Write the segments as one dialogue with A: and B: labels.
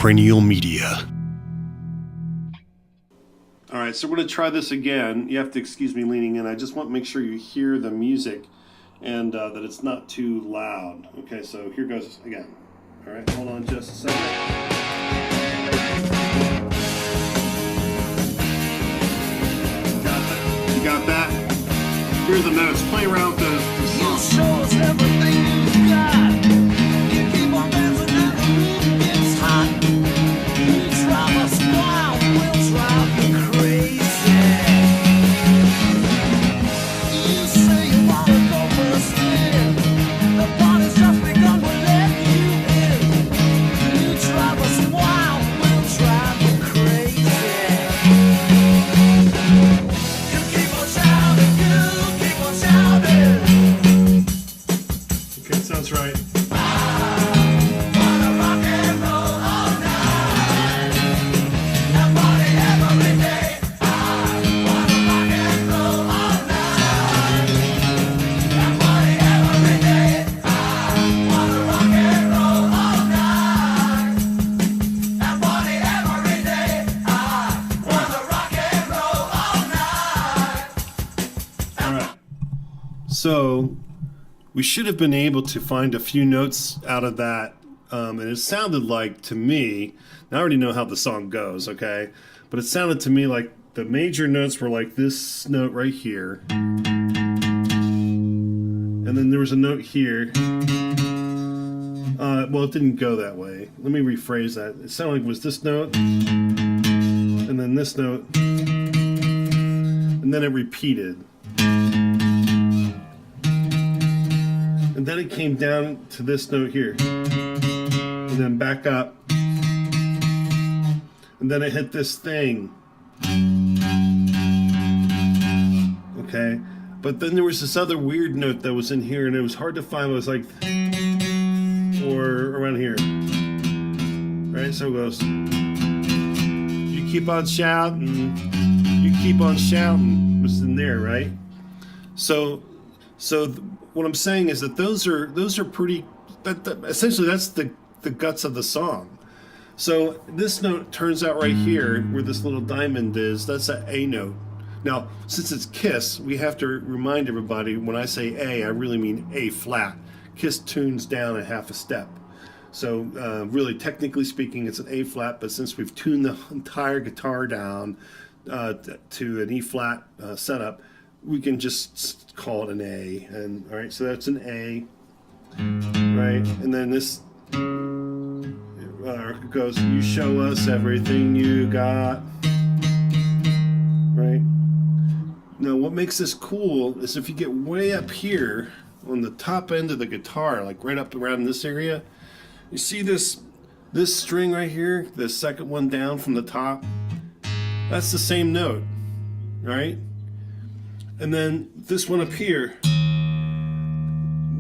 A: Cranial Media.
B: All right, so we're going to try this again. You have to excuse me leaning in. I just want to make sure you hear the music and that it's not too loud. Okay, so here goes again. All right, hold on just a second. You got that? Here are the notes. Play around with the song.
C: You show us everything you got. You keep on dancing and the room gets hot. You drive us wild, we'll drive you crazy. You say you wanna go for a spin. The party's just begun, we're letting you in. You drive us wild, we'll drive you crazy. You keep on shouting, you keep on shouting.
B: Okay, sounds right.
C: Wanna rock and roll all night and party every day. I wanna rock and roll all night and party every day. I wanna rock and roll all night and party every day. I wanna rock and roll all night.
B: All right. So we should have been able to find a few notes out of that, and it sounded like to me. Now I already know how the song goes, okay? But it sounded to me like the major notes were like this note right here, and then there was a note here. Well, it didn't go that way. Let me rephrase that. It sounded like it was this note, and then this note, and then it repeated. And then it came down to this note here, and then back up, and then it hit this thing. Okay, but then there was this other weird note that was in here, and it was hard to find. It was like, or around here, right? So it goes. You keep on shouting, you keep on shouting. It was in there, right? So. What I'm saying is that those are pretty. Essentially, that's the guts of the song. So this note turns out right here, where this little diamond is. That's an A note. Now, since it's Kiss, we have to remind everybody when I say A, I really mean A flat. Kiss tunes down a half a step. So really, technically speaking, it's an A flat. But since we've tuned the entire guitar down to an E flat setup, we can just call it an A. And all right, so that's an A, right? And then this goes, you show us everything you got, right? Now what makes this cool is if you get way up here on the top end of the guitar, like right up around this area, you see this string right here, the second one down from the top, that's the same note, right? And then this one up here,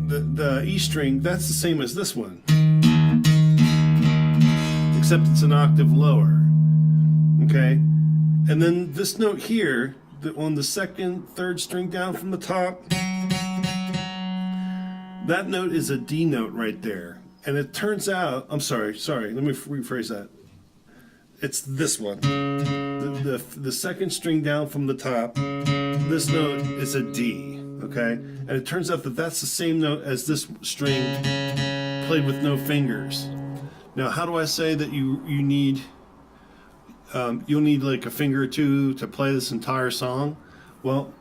B: the E string, that's the same as this one, except it's an octave lower, okay? And then this note here, on the second, third string down from the top, that note is a D note right there. And it turns out, I'm sorry, let me rephrase that. It's this one. The second string down from the top, this note is a D, okay? And it turns out that that's the same note as this string played with no fingers. Now, how do I say that you'll need like a finger or two to play this entire song? Well,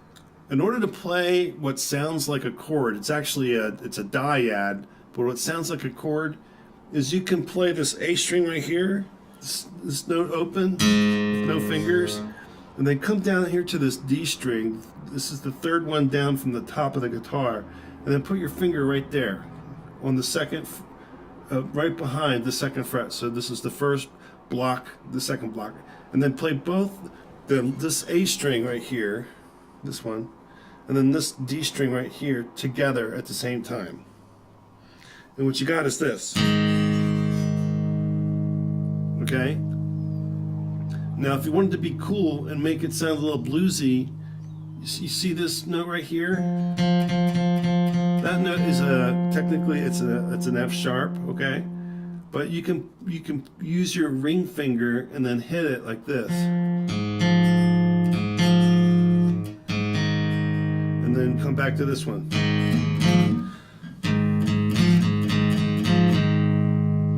B: in order to play what sounds like a chord, it's actually it's a dyad, but what sounds like a chord is you can play this A string right here, this note open, with no fingers, and then come down here to this D string. This is the third one down from the top of the guitar, and then put your finger right there on the second, right behind the second fret. So this is the first block, the second block, and then play both this A string right here, this one, and then this D string right here together at the same time. And what you got is this. Okay? Now, if you wanted to be cool and make it sound a little bluesy, you see this note right here? That note is technically it's an F sharp, okay? But you can use your ring finger and then hit it like this. And then come back to this one.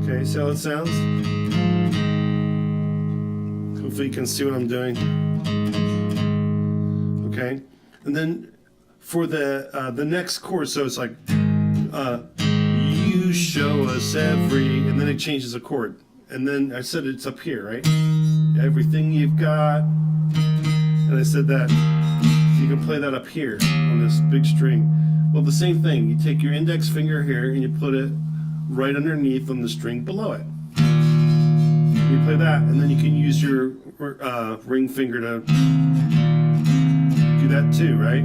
B: Okay, see how it sounds? Hopefully you can see what I'm doing. Okay, and then for the next chord, so it's like you show us every, and then it changes a chord, and then I said it's up here, right? Everything you've got, and I said that you can play that up here on this big string. Well, the same thing. You take your index finger here and you put it right underneath on the string below it. You play that, and then you can use your ring finger to do that too, right?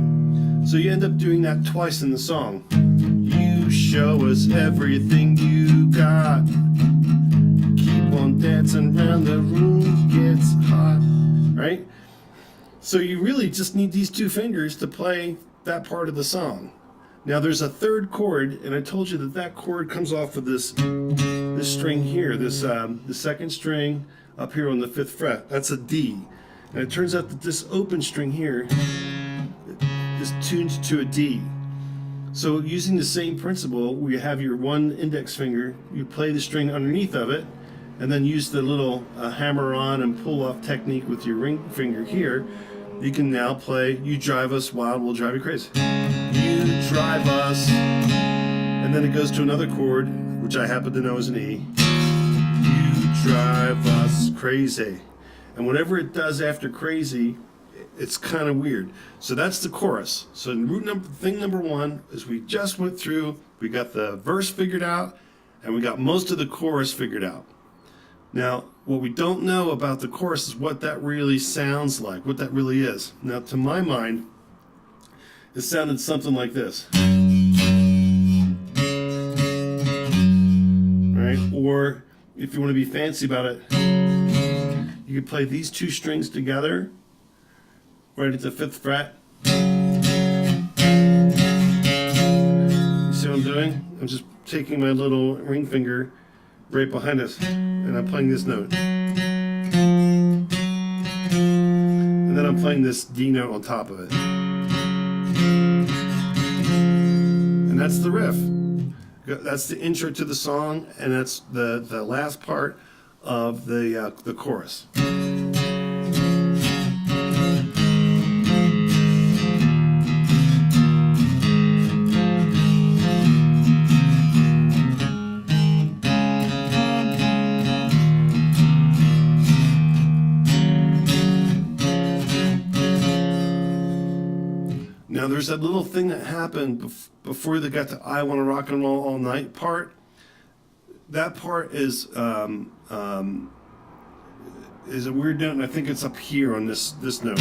B: So you end up doing that twice in the song. You show us everything you got. Keep on dancing round the room gets hot, right? So you really just need these two fingers to play that part of the song. Now there's a third chord, and I told you that that chord comes off of this string here, the second string up here on the 5th fret. That's a D. And it turns out that this open string here is tuned to a D. So using the same principle, we have your one index finger, you play the string underneath of it, and then use the little hammer on and pull off technique with your ring finger here. You can now play You Drive Us Wild, We'll Drive You Crazy. You drive us, and then it goes to another chord, which I happen to know is an E. You drive us crazy. And whatever it does after crazy, it's kind of weird. So that's the chorus. So thing number one is we just went through, we got the verse figured out, and we got most of the chorus figured out. Now, what we don't know about the chorus is what that really sounds like, what that really is. Now, to my mind, it sounded something like this. Right? Or if you want to be fancy about it, you could play these two strings together right at the 5th fret. You see what I'm doing? I'm just taking my little ring finger right behind us, and I'm playing this note. And then I'm playing this D note on top of it. And that's the riff. That's the intro to the song, and that's the last part of the chorus. Now there's that little thing that happened before they got to I Wanna Rock and Roll All Night part. That part is a weird note, and I think it's up here on this note.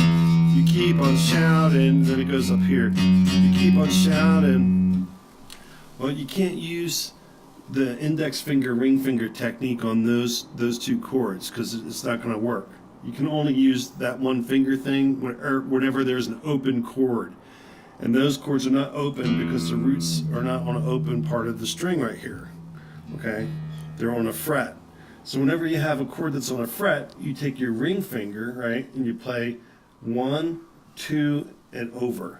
B: You keep on shouting, then it goes up here. You keep on shouting. Well, you can't use the index finger, ring finger technique on those two chords because it's not going to work. You can only use that one finger thing whenever there's an open chord. And those chords are not open because the roots are not on an open part of the string right here. Okay? They're on a fret. So whenever you have a chord that's on a fret, you take your ring finger, right, and you play 1, 2, and over.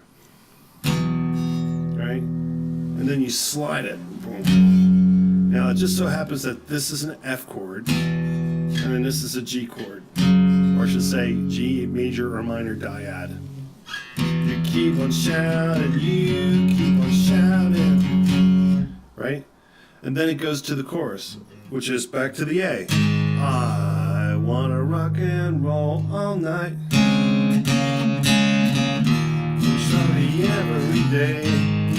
B: Right? And then you slide it. Boom. Now it just so happens that this is an F chord, and then this is a G chord. Or I should say G major or minor dyad. You keep on shouting, you keep on shouting, right? And then it goes to the chorus, which is back to the A. I wanna rock and roll all night. Shorty every day.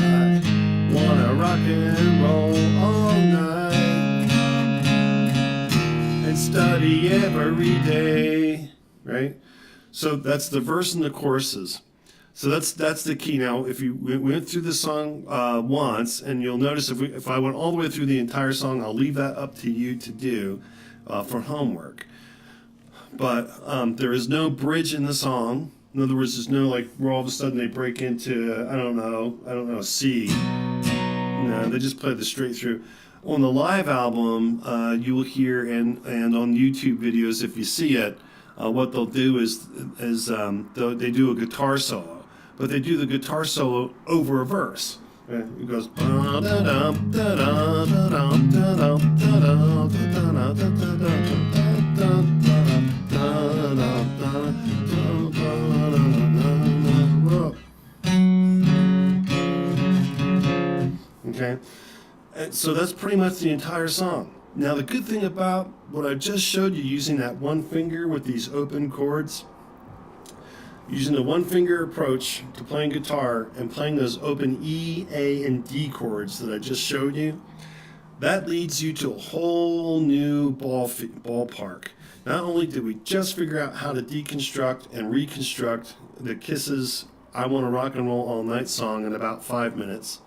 B: I wanna rock and roll all night. And study every day, right? So that's the verse and the choruses. So that's the key. Now, if we went through the song once, and you'll notice if I went all the way through the entire song, I'll leave that up to you to do for homework. But there is no bridge in the song. In other words, there's no like where all of a sudden they break into I don't know C. No, they just play the straight through. On the live album, you will hear, and on YouTube videos if you see it, what they'll do is they do a guitar solo, but they do the guitar solo over a verse. It goes. Okay, and so that's pretty much the entire song. Now the good thing about what I just showed you using that one finger with these open chords, using the one finger approach to playing guitar and playing those open E, A, and D chords that I just showed you, that leads you to a whole new ballpark. Not only did we just figure out how to deconstruct and reconstruct the Kiss's I Want to Rock and Roll All Night song in about 5 minutes,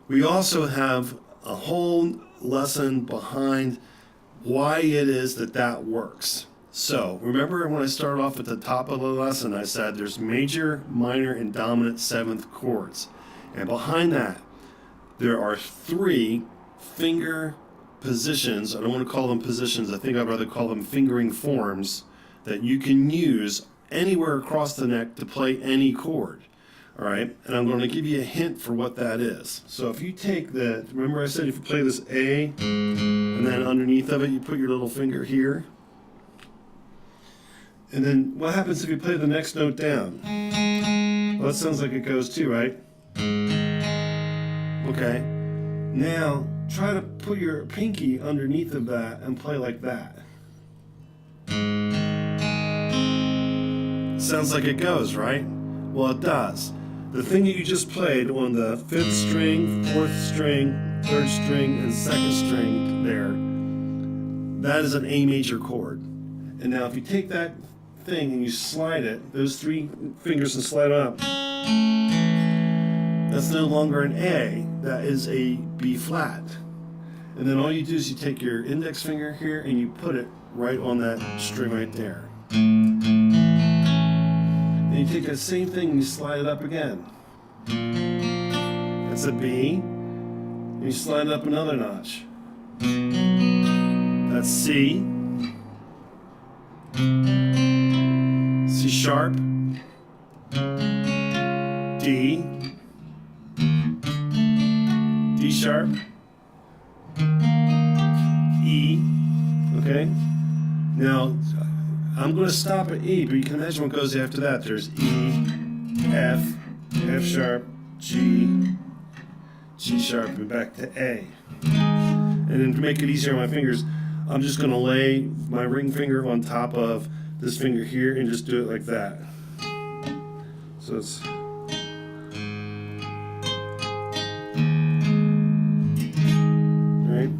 B: we also have a whole lesson behind why it is that that works. So, remember when I started off at the top of the lesson, I said there's major, minor, and dominant seventh chords. And behind that, there are 3 finger positions. I don't want to call them positions. I think I'd rather call them fingering forms that you can use anywhere across the neck to play any chord. All right, and I'm going to give you a hint for what that is. So if you take the, remember I said if you play this A, and then underneath of it you put your little finger here. And then what happens if you play the next note down? Well, that sounds like it goes too, right? Okay, now try to put your pinky underneath of that and play like that. Sounds like it goes, right? Well, it does. The thing that you just played on the 5th string, 4th string, 3rd string, and 2nd string there, that is an A major chord. And now if you take that thing and you slide it, those 3 fingers and slide it up, that's no longer an A, that is a B flat. And then all you do is you take your index finger here and you put it right on that string right there. And you take that same thing and you slide it up again. That's a B. And you slide it up another notch. That's C. C sharp. D. D sharp. E. Okay? Now, I'm going to stop at E, but you can imagine what goes after that. There's E, F, F sharp, G, G sharp, and back to A. And then to make it easier on my fingers, I'm just going to lay my ring finger on top of this finger here and just do it like that. So it's... Alright?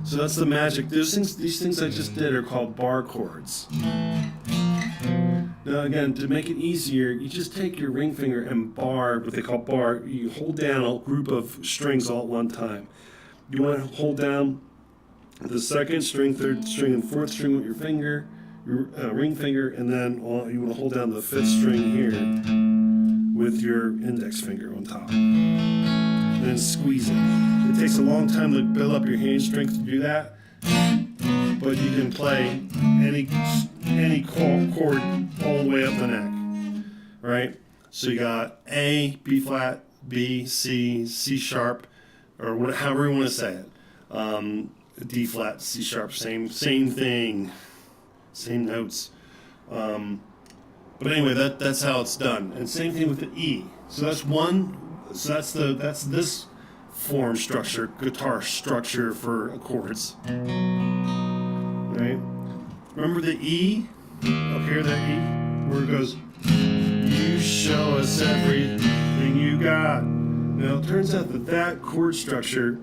B: So that's the magic. These things I just did are called bar chords. Now again, to make it easier, you just take your ring finger and bar, what they call bar, you hold down a group of strings all at one time. You want to hold down the 2nd string, 3rd string, and 4th string with your finger, your ring finger, and then you want to hold down the 5th string here with your index finger on top. And then squeeze it. It takes a long time to build up your hand strength to do that, but you can play any chord all the way up the neck, right? So you got A, B flat, B, C, C sharp, or however you want to say it. D flat, C sharp, same thing, same notes. But anyway, that's how it's done. And same thing with the E. So that's one. So that's this form structure, guitar structure for chords. Right? Remember the E up here, that E, where it goes, you show us everything you got. Now it turns out that chord structure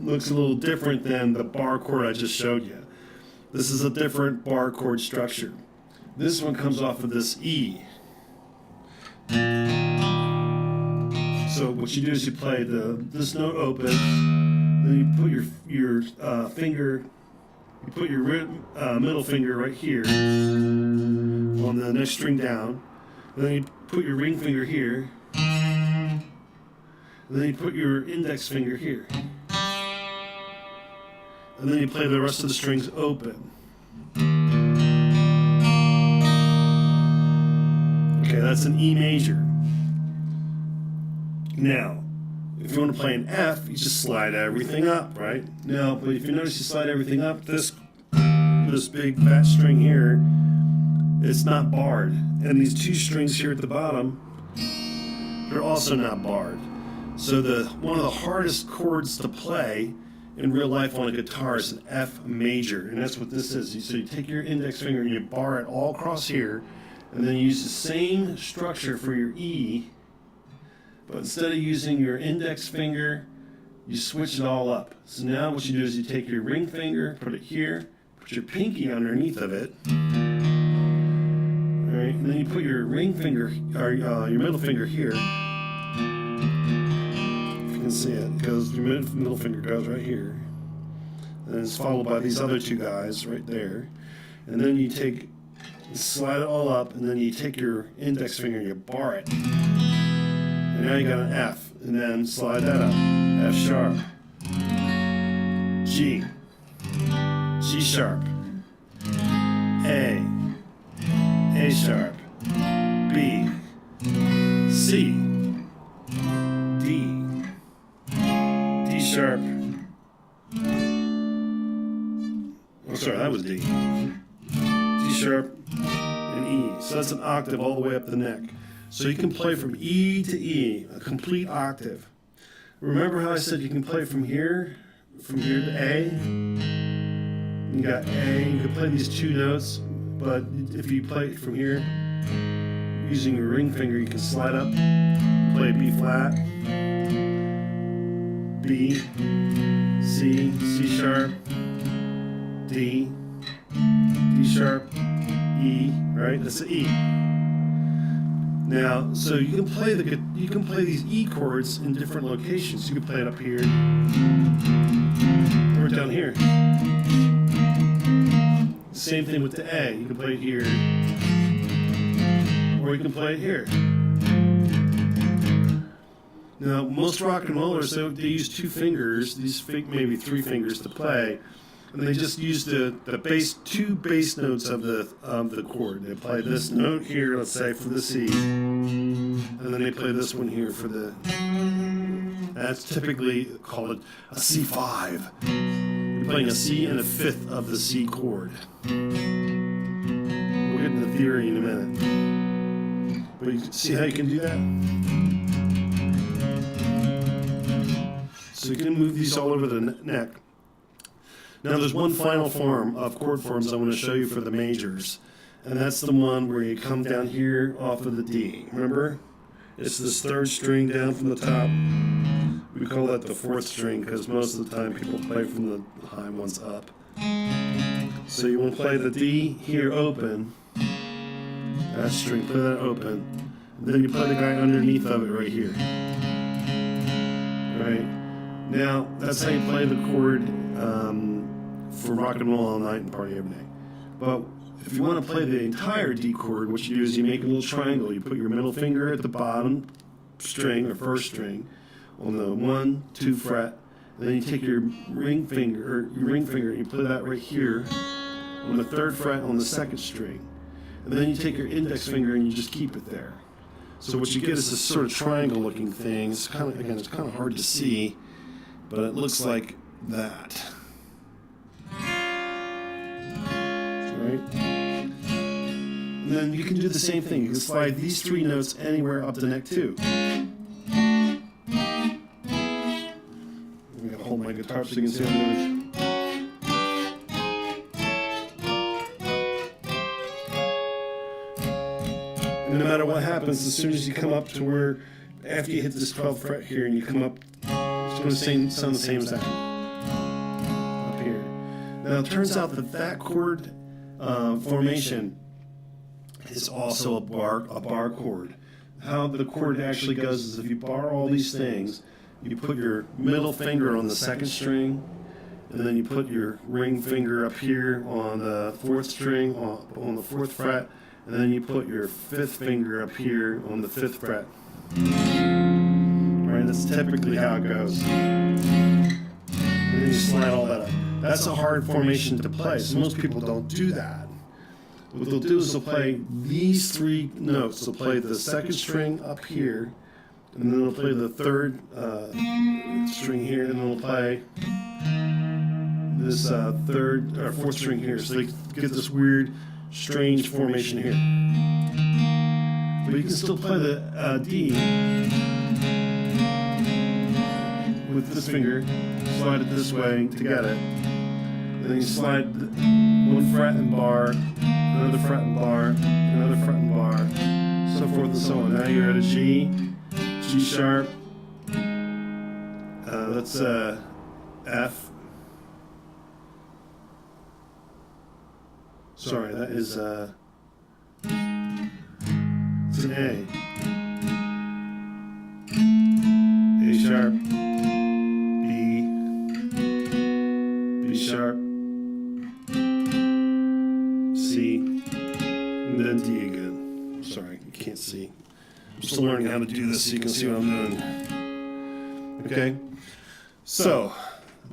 B: looks a little different than the bar chord I just showed you. This is a different bar chord structure. This one comes off of this E. So what you do is you play this note open, then you put your finger, you put your middle finger right here on the next string down, and then you put your ring finger here, and then you put your index finger here. and then you play the rest of the strings open. Okay, that's an E major. Now, if you want to play an F, you just slide everything up, right? Now, but if you notice you slide everything up, this big fat string here, it's not barred. And these two strings here at the bottom, they're also not barred. So one of the hardest chords to play in real life on a guitar is an F major, and that's what this is. So you take your index finger and you bar it all across here, and then you use the same structure for your E, but instead of using your index finger, you switch it all up. So now what you do is you take your ring finger, put it here, put your pinky underneath of it, all right, and then you put your ring finger, or your middle finger here. If you can see it, because your middle finger goes right here. And it's followed by these other two guys right there. And then you slide it all up, and then you take your index finger and you bar it. And now you got an F, and then slide that up. F sharp, G, G sharp, A sharp, B, C, D, D sharp. Oh, sorry, that was D. D sharp and E. So that's an octave all the way up the neck. So you can play from E to E, a complete octave. Remember how I said you can play from here to A? You got A, you can play these two notes, but if you play it from here, using your ring finger, you can slide up, play B flat, B, C, C sharp, D, D sharp, E, right? That's the E. Now, so you can play these E chords in different locations. You can play it up here or down here. Same thing with the A. You can play it here, or you can play it here. Now, most rock and rollers, they use two fingers, maybe three fingers to play, and they just use the two bass notes of the chord. They play this note here, let's say for the C, and then they play this one here for the. That's typically called a C5. You're playing a C and a fifth of the C chord. We'll get into theory in a minute, but you see how you can do that. So you can move these all over the neck. Now there's one final form of chord forms I want to show you for the majors, and that's the one where you come down here off of the D. Remember? It's this third string down from the top. We call that the fourth string because most of the time people play from the high ones up. So you want to play the D here open, that string, play that open, and then you play the guy underneath of it right here. Right? Now, that's how you play the chord for rock and roll all night and party every day. But if you want to play the entire D chord, what you do is you make a little triangle. You put your middle finger at the bottom string or first string on the 1, 2 fret, and then you take your ring finger and you play that right here on the 3rd fret on the 2nd string. And then you take your index finger and you just keep it there. So what you get is this sort of triangle looking thing. It's kind of hard to see, but it looks like that. Right? And then you can do the same thing. You can slide these 3 notes anywhere up the neck too. I'm gonna hold my guitar so you can see how it goes. And no matter what happens, as soon as you come up to where, after you hit this 12th fret here and you come up, it's going to sound the same as that. Up here. Now it turns out that chord formation is also a bar chord. How the chord actually goes is if you bar all these things, you put your middle finger on the 2nd string, and then you put your ring finger up here on the 4th string on the 4th fret, and then you put your 5th finger up here on the 5th fret. Right, that's typically how it goes. And then you slide all that up. That's a hard formation to play, so most people don't do that. What they'll do is they'll play these three notes. They'll play the second string up here, and then they'll play the third string here, and then they'll play this third or fourth string here. So they get this weird, strange formation here. But you can still play the D with this finger, slide it this way to get it. And then you slide one fret and bar, another fret and bar, another fret and bar, so forth and so on. Now you're at a G, G sharp, that's F. Sorry, that is it's an A. A sharp, B sharp, C, and then D again. Sorry, you can't see. I'm still learning how to do this so you can see what I'm doing. Okay? So,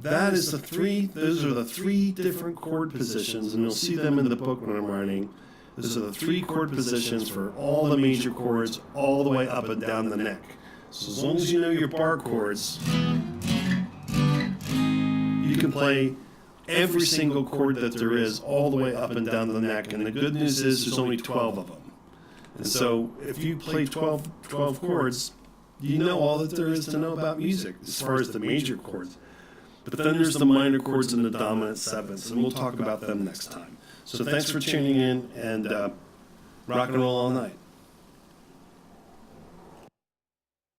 B: that is those are the three different chord positions, and you'll see them in the book when I'm writing. Those are the three chord positions for all the major chords, all the way up and down the neck. So as long as you know your bar chords, you can play every single chord that there is all the way up and down the neck. And the good news is there's only 12 of them. And so if you play 12 chords, you know all that there is to know about music as far as the major chords. But then there's the minor chords and the dominant sevenths, and we'll talk about them next time. So thanks for tuning in, and rock and roll all night.